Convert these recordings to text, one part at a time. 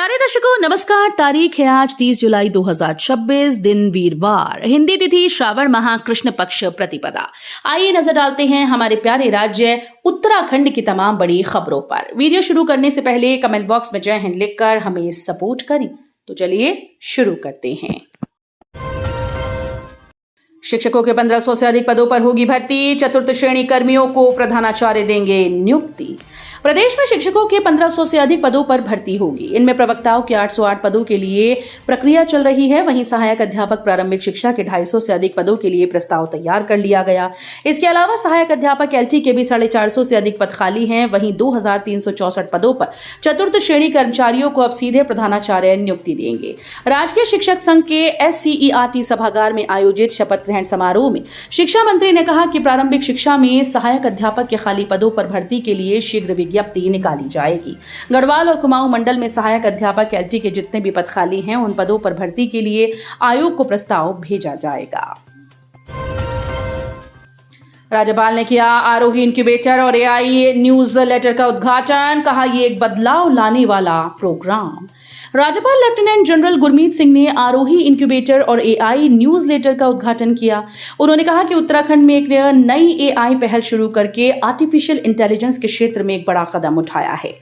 प्यारे दर्शकों नमस्कार। तारीख है आज 30 जुलाई 2026, दिन वीरवार, हिंदी तिथि श्रावण माह कृष्ण पक्ष प्रतिपदा। आइए नजर डालते हैं हमारे प्यारे राज्य उत्तराखंड की तमाम बड़ी खबरों पर। वीडियो शुरू करने से पहले कमेंट बॉक्स में जय हिंद लिखकर हमें सपोर्ट करें। तो चलिए शुरू करते हैं। शिक्षकों के 1500 से अधिक पदों पर होगी भर्ती, चतुर्थ श्रेणी कर्मियों को प्रधानाचार्य देंगे नियुक्ति। प्रदेश में शिक्षकों के 1500 से अधिक पदों पर भर्ती होगी। इनमें प्रवक्ताओं के 808 पदों के लिए प्रक्रिया चल रही है। वहीं सहायक अध्यापक प्रारंभिक शिक्षा के 250 से अधिक पदों के लिए प्रस्ताव तैयार कर लिया गया। इसके अलावा सहायक अध्यापक एलटी के भी 450 से अधिक पद खाली हैं। वहीं 2364 पदों पर चतुर्थ श्रेणी कर्मचारियों को अब सीधे प्रधानाचार्य नियुक्ति देंगे। राजकीय शिक्षक संघ के SCERT सभागार में आयोजित शपथ ग्रहण समारोह में शिक्षा मंत्री ने कहा कि प्रारंभिक शिक्षा में सहायक अध्यापक के खाली पदों पर भर्ती के लिए शीघ्र विज्ञप्ति निकाली जाएगी। गढ़वाल और कुमाऊं मंडल में सहायक अध्यापक एलटी के जितने भी पद खाली हैं उन पदों पर भर्ती के लिए आयोग को प्रस्ताव भेजा जाएगा। राज्यपाल ने किया आरोही इंक्यूबेटर और AI न्यूज लेटर का उद्घाटन, कहा यह एक बदलाव लाने वाला प्रोग्राम। राज्यपाल लेफ्टिनेंट जनरल गुरमीत सिंह ने आरोही इंक्यूबेटर और AI न्यूज लेटर का उद्घाटन किया। उन्होंने कहा कि उत्तराखंड में एक नई AI पहल शुरू करके आर्टिफिशियल इंटेलिजेंस के क्षेत्र में एक बड़ा कदम उठाया है।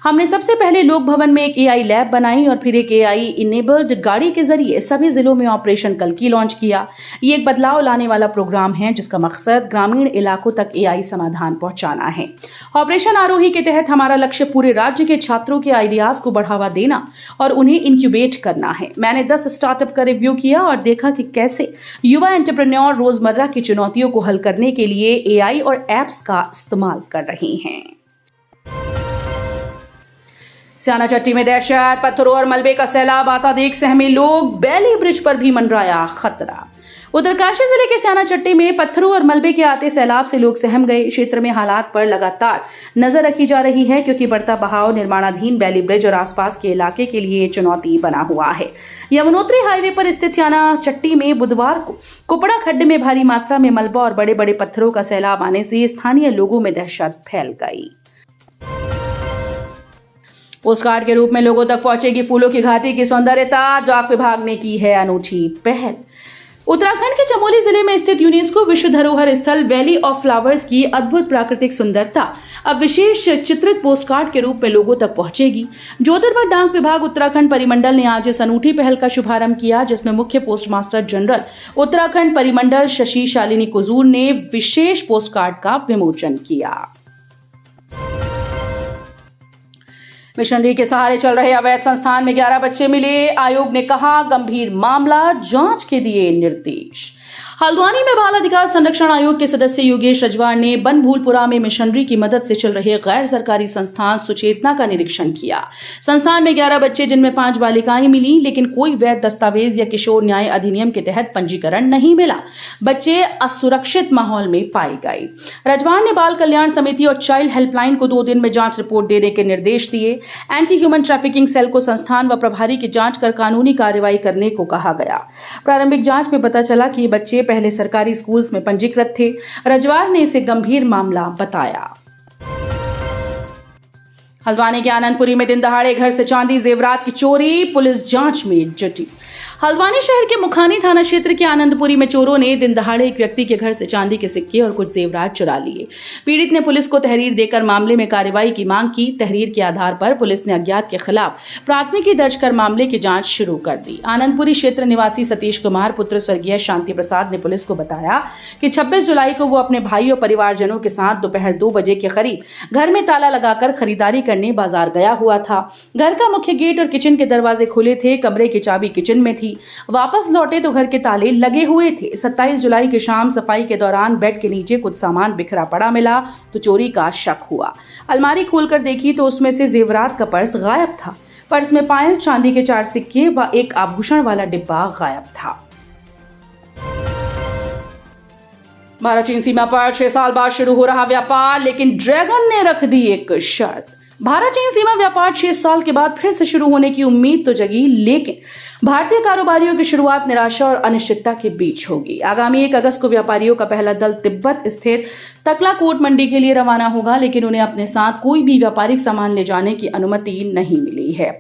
हमने सबसे पहले लोक भवन में एक AI लैब बनाई और फिर एक AI इनेबल्ड गाड़ी के जरिए सभी जिलों में ऑपरेशन कल्की लॉन्च किया। ये एक बदलाव लाने वाला प्रोग्राम है जिसका मकसद ग्रामीण इलाकों तक AI समाधान पहुंचाना है। ऑपरेशन आरोही के तहत हमारा लक्ष्य पूरे राज्य के छात्रों के आइडियाज को बढ़ावा देना और उन्हें इंक्यूबेट करना है। मैंने 10 स्टार्टअप का रिव्यू किया और देखा कि कैसे युवा एंटरप्रेन्योर रोजमर्रा की चुनौतियों को हल करने के लिए AI और एप्स का इस्तेमाल कर रहे हैं। स्याना चट्टी में दहशत, पत्थरों और मलबे का सैलाब आता देख सहमे लोग, बैली ब्रिज पर भी मंडराया खतरा। उत्तरकाशी जिले के स्याना चट्टी में पत्थरों और मलबे के आते सैलाब से लोग सहम गए। क्षेत्र में हालात पर लगातार नजर रखी जा रही है क्योंकि बढ़ता बहाव निर्माणाधीन बैली ब्रिज और आसपास के इलाके के लिए चुनौती बना हुआ है। यमुनोत्री हाईवे पर स्थित स्याना चट्टी में बुधवार को कुपड़ा खड्ड में भारी मात्रा में मलबा और बड़े बड़े पत्थरों का सैलाब आने से स्थानीय लोगों में दहशत फैल गई। पोस्टकार्ड के रूप में लोगों तक पहुंचेगी फूलों की घाटी की सौंदर्यता, डाक विभाग ने की है अनूठी पहल। उत्तराखंड के चमोली जिले में स्थित यूनेस्को विश्व धरोहर स्थल वैली ऑफ फ्लावर्स की अद्भुत प्राकृतिक सुंदरता अब विशेष चित्रित पोस्टकार्ड के रूप में लोगों तक पहुंचेगी। ज्योतिर्मठ डाक विभाग उत्तराखंड परिमंडल ने आज इस अनूठी पहल का शुभारंभ किया जिसमें मुख्य पोस्टमास्टर जनरल उत्तराखंड परिमंडल शशि शालिनी कुजूर ने विशेष पोस्टकार्ड का विमोचन किया। मिशनरी के सहारे चल रहे अवैध संस्थान में 11 बच्चे मिले, आयोग ने कहा गंभीर मामला, जांच के दिए निर्देश। हल्द्वानी में बाल अधिकार संरक्षण आयोग के सदस्य योगेश रजवाड़ ने बनभूलपुरा में मिशनरी की मदद से चल रहे गैर सरकारी संस्थान सुचेतना का निरीक्षण किया। संस्थान में 11 बच्चे जिनमें 5 बालिकाएं मिली, लेकिन कोई वैध दस्तावेज या किशोर न्याय अधिनियम के तहत पंजीकरण नहीं मिला। बच्चे असुरक्षित माहौल में पाई गई। रजवाड़ ने बाल कल्याण समिति और चाइल्ड हेल्पलाइन को 2 दिन में जांच रिपोर्ट देने के निर्देश दिए। एंटी ह्यूमन ट्रैफिकिंग सेल को संस्थान व प्रभारी की जांच कर कानूनी कार्रवाई करने को कहा गया। प्रारंभिक जांच में पता चला कि ये बच्चे पहले सरकारी स्कूल्स में पंजीकृत थे। रजवाड़ ने इसे गंभीर मामला बताया। हल्द्वानी के आनंदपुरी में दिन दहाड़े घर से चांदी जेवरात की चोरी, पुलिस जांच में जुटी। हल्द्वानी शहर के मुखानी थाना क्षेत्र के आनंदपुरी में चोरों ने दिन दहाड़े एक व्यक्ति के घर से चांदी के सिक्के और कुछ जेवरात चुरा लिए। पीड़ित ने पुलिस को तहरीर देकर मामले में कार्रवाई की मांग की। तहरीर के आधार पर पुलिस ने अज्ञात के खिलाफ प्राथमिकी दर्ज कर मामले की जांच शुरू कर दी। आनंदपुरी क्षेत्र निवासी सतीश कुमार पुत्र स्वर्गीय शांति प्रसाद ने पुलिस को बताया कि 26 जुलाई को वो अपने भाई और परिवारजनों के साथ दोपहर 2 बजे के करीब घर में ताला लगाकर खरीदारी करने बाजार गया हुआ था। घर का मुख्य गेट और किचन के दरवाजे खुले थे। कमरे की चाबी किचन में थी। वापस लौटे तो घर के ताले लगे हुए थे। 27 जुलाई की शाम सफाई के दौरान बेड के नीचे कुछ सामान बिखरा पड़ा मिला तो चोरी का शक हुआ। अलमारी खोलकर देखी तो उसमें से जेवरात का पर्स गायब था। पर्स में पायल, चांदी के 4 सिक्के व एक आभूषण वाला डिब्बा गायब था। भारत चीन सीमा पर 6 साल बाद शुरू हो रहा व्यापार, लेकिन ड्रैगन ने रख दी एक शर्त। भारत चीन सीमा व्यापार 6 साल के बाद फिर से शुरू होने की उम्मीद तो जगी, लेकिन भारतीय कारोबारियों की शुरुआत निराशा और अनिश्चितता के बीच होगी। आगामी 1 अगस्त को व्यापारियों का पहला दल तिब्बत स्थित तकलाकोट मंडी के लिए रवाना होगा, लेकिन उन्हें अपने साथ कोई भी व्यापारिक सामान ले जाने की अनुमति नहीं मिली है।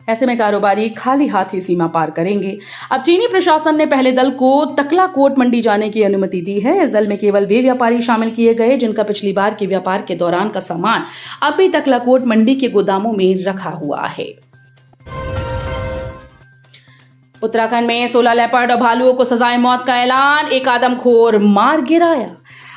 ऐसे में कारोबारी खाली हाथ ही सीमा पार करेंगे। अब चीनी प्रशासन ने पहले दल को तकलाकोट मंडी जाने की अनुमति दी है। इस दल में केवल वे व्यापारी शामिल किए गए जिनका पिछली बार के व्यापार के दौरान का सामान अब भी तकलाकोट मंडी के गोदामों में रखा हुआ है। उत्तराखंड में 16 लेपर्ड और भालुओं को सजाए मौत का ऐलान, एक आदमखोर मार गिराया।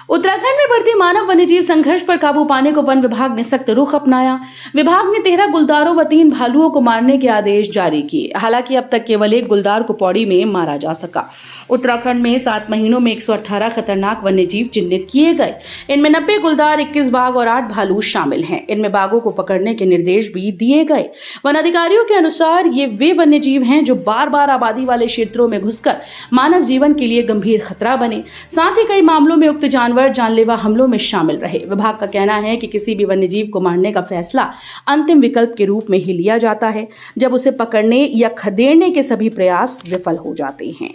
उत्तराखंड में बढ़ती मानव वन्यजीव संघर्ष पर काबू पाने को वन विभाग ने सख्त रुख अपनाया। विभाग ने 13 गुलदारों व 3 भालुओं को मारने के आदेश जारी किए। हालांकि अब तक केवल 1 गुलदार को पौड़ी में मारा जा सका। उत्तराखंड में 7 महीनों में 118 खतरनाक वन्यजीव चिन्हित किए गए। इनमें 90 गुलदार, 21 बाघ और 8 भालू शामिल हैं। इनमें बाघों को पकड़ने के निर्देश भी दिए गए। वन अधिकारियों के अनुसार ये वे वन्यजीव हैं जो बार बार आबादी वाले क्षेत्रों में घुसकर मानव जीवन के लिए गंभीर खतरा बने। साथ ही कई मामलों में उक्त जानवर जानलेवा हमलों में शामिल रहे। विभाग का कहना है कि किसी भी वन्यजीव को मारने का फैसला अंतिम विकल्प के रूप में ही लिया जाता है जब उसे पकड़ने या खदेड़ने के सभी प्रयास विफल हो जाते हैं।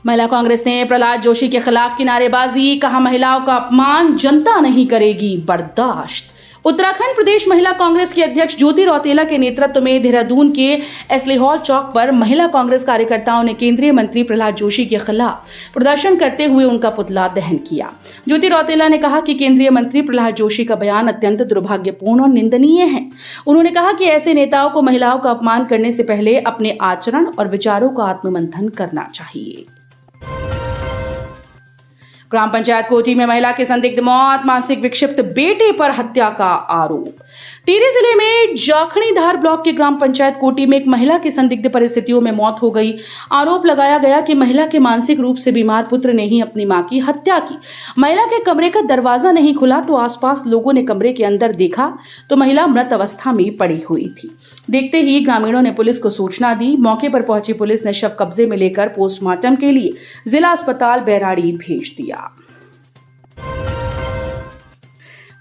महिला कांग्रेस ने प्रहलाद जोशी के खिलाफ की नारेबाजी, कहा महिलाओं का अपमान जनता नहीं करेगी बर्दाश्त। उत्तराखंड प्रदेश महिला कांग्रेस की अध्यक्ष ज्योति रौतेला के नेतृत्व में देहरादून के एसली हॉल चौक पर महिला कांग्रेस कार्यकर्ताओं ने केंद्रीय मंत्री प्रहलाद जोशी के खिलाफ प्रदर्शन करते हुए उनका पुतला दहन किया। ज्योति रौतेला ने कहा कि केंद्रीय मंत्री प्रहलाद जोशी का बयान अत्यंत दुर्भाग्यपूर्ण और निंदनीय है। उन्होंने कहा कि ऐसे नेताओं को महिलाओं का अपमान करने से पहले अपने आचरण और विचारों का आत्ममंथन करना चाहिए। ग्राम पंचायत कोटी में महिला की संदिग्ध मौत, मानसिक विक्षिप्त बेटे पर हत्या का आरोप। टिहरी जिले में जाखणीधार ब्लॉक के ग्राम पंचायत कोटी में एक महिला की संदिग्ध परिस्थितियों में मौत हो गई। आरोप लगाया गया कि महिला के मानसिक रूप से बीमार पुत्र ने ही अपनी मां की हत्या की। महिला के कमरे का दरवाजा नहीं खुला तो आसपास लोगों ने कमरे के अंदर देखा तो महिला मृत अवस्था में पड़ी हुई थी। देखते ही ग्रामीणों ने पुलिस को सूचना दी। मौके पर पहुंची पुलिस ने शव कब्जे में लेकर पोस्टमार्टम के लिए जिला अस्पताल बैराड़ी भेज दिया।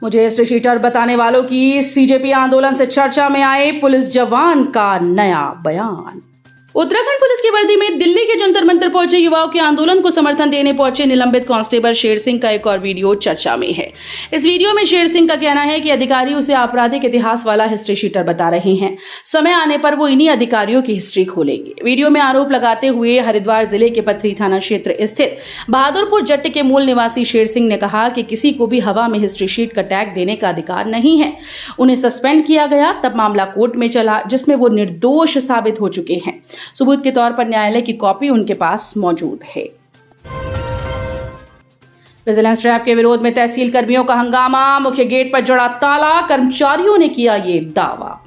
मुझे हिस्ट्री शीटर बताने वालों की सीजेपी आंदोलन से चर्चा में आए पुलिस जवान का नया बयान। उत्तराखंड पुलिस की वर्दी में दिल्ली के जंतर मंतर पहुंचे युवाओं के आंदोलन को समर्थन देने पहुंचे निलंबित कांस्टेबल शेर सिंह का एक और वीडियो चर्चा में है। इस वीडियो में शेर सिंह का कहना है कि अधिकारी उसे आपराधिक इतिहास वाला हिस्ट्री शीटर बता रहे हैं। समय आने पर वो इन्हीं अधिकारियों की हिस्ट्री खोलेंगे। वीडियो में आरोप लगाते हुए हरिद्वार जिले के पथरी थाना क्षेत्र स्थित बहादुरपुर जट्ट के मूल निवासी शेर सिंह ने कहा कि किसी को भी हवा में हिस्ट्री शीट का टैग देने का अधिकार नहीं है। उन्हें सस्पेंड किया गया, तब मामला कोर्ट में चला जिसमें वो निर्दोष साबित हो चुके हैं। सबूत के तौर पर न्यायालय की कॉपी उनके पास मौजूद है। विजिलेंस ट्रैप के विरोध में तहसील कर्मियों का हंगामा, मुख्य गेट पर जड़ा ताला, कर्मचारियों ने किया ये दावा।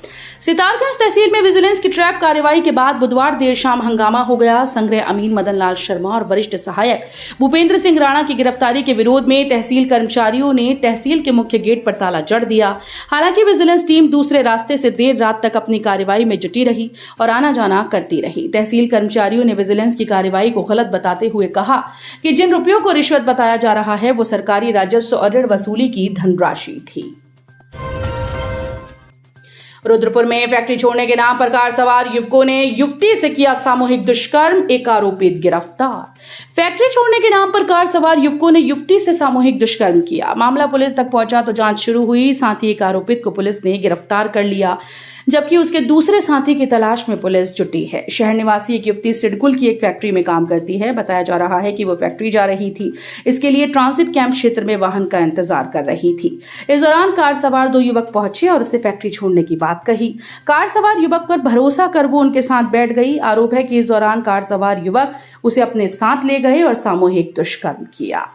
सितारगंज तहसील में विजिलेंस की ट्रैप कार्रवाई के बाद बुधवार देर शाम हंगामा हो गया। संग्रह अमीन मदन लाल शर्मा और वरिष्ठ सहायक भूपेंद्र सिंह राणा की गिरफ्तारी के विरोध में तहसील कर्मचारियों ने तहसील के मुख्य गेट पर ताला जड़ दिया। हालांकि विजिलेंस टीम दूसरे रास्ते से देर रात तक अपनी कार्रवाई में जुटी रही और आना जाना करती रही। तहसील कर्मचारियों ने विजिलेंस की कार्रवाई को गलत बताते हुए कहा कि जिन रुपयों को रिश्वत बताया जा रहा है वो सरकारी राजस्व और ऋण वसूली की धनराशि थी। रुद्रपुर में फैक्ट्री छोड़ने के नाम पर कार सवार युवकों ने युवती से किया सामूहिक दुष्कर्म, एक आरोपित गिरफ्तार। फैक्ट्री छोड़ने के नाम पर कार सवार युवकों ने युवती से सामूहिक दुष्कर्म किया। मामला पुलिस तक पहुंचा तो जांच शुरू हुई। साथ ही एक आरोपित को पुलिस ने गिरफ्तार कर लिया, जबकि उसके दूसरे साथी की तलाश में पुलिस जुटी है। शहर निवासी एक युवती सिडकुल की एक फैक्ट्री में काम करती है। बताया जा रहा है कि वो फैक्ट्री जा रही थी। इसके लिए ट्रांजिट कैंप क्षेत्र में वाहन का इंतजार कर रही थी। इस दौरान कार सवार 2 युवक पहुंचे और उसे फैक्ट्री छोड़ने की बात कही। कार सवार युवक पर भरोसा कर वो उनके साथ बैठ गई। आरोप है कि इस दौरान कार सवार युवक उसे अपने साथ ले गए और सामूहिक दुष्कर्म किया।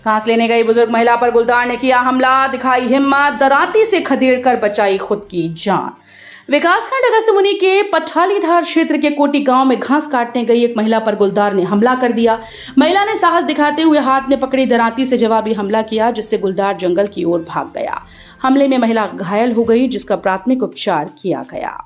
सांस लेने गई बुजुर्ग महिला पर गुलदार ने किया हमला, दिखाई हिम्मत, दराती से खदेड़कर बचाई खुद की जान। विकासखंड अगस्त्यमुनि के पठालीधार क्षेत्र के कोटी गांव में घास काटने गई एक महिला पर गुलदार ने हमला कर दिया। महिला ने साहस दिखाते हुए हाथ में पकड़ी दराती से जवाबी हमला किया, जिससे गुलदार जंगल की ओर भाग गया। हमले में महिला घायल हो गई, जिसका प्राथमिक उपचार किया गया।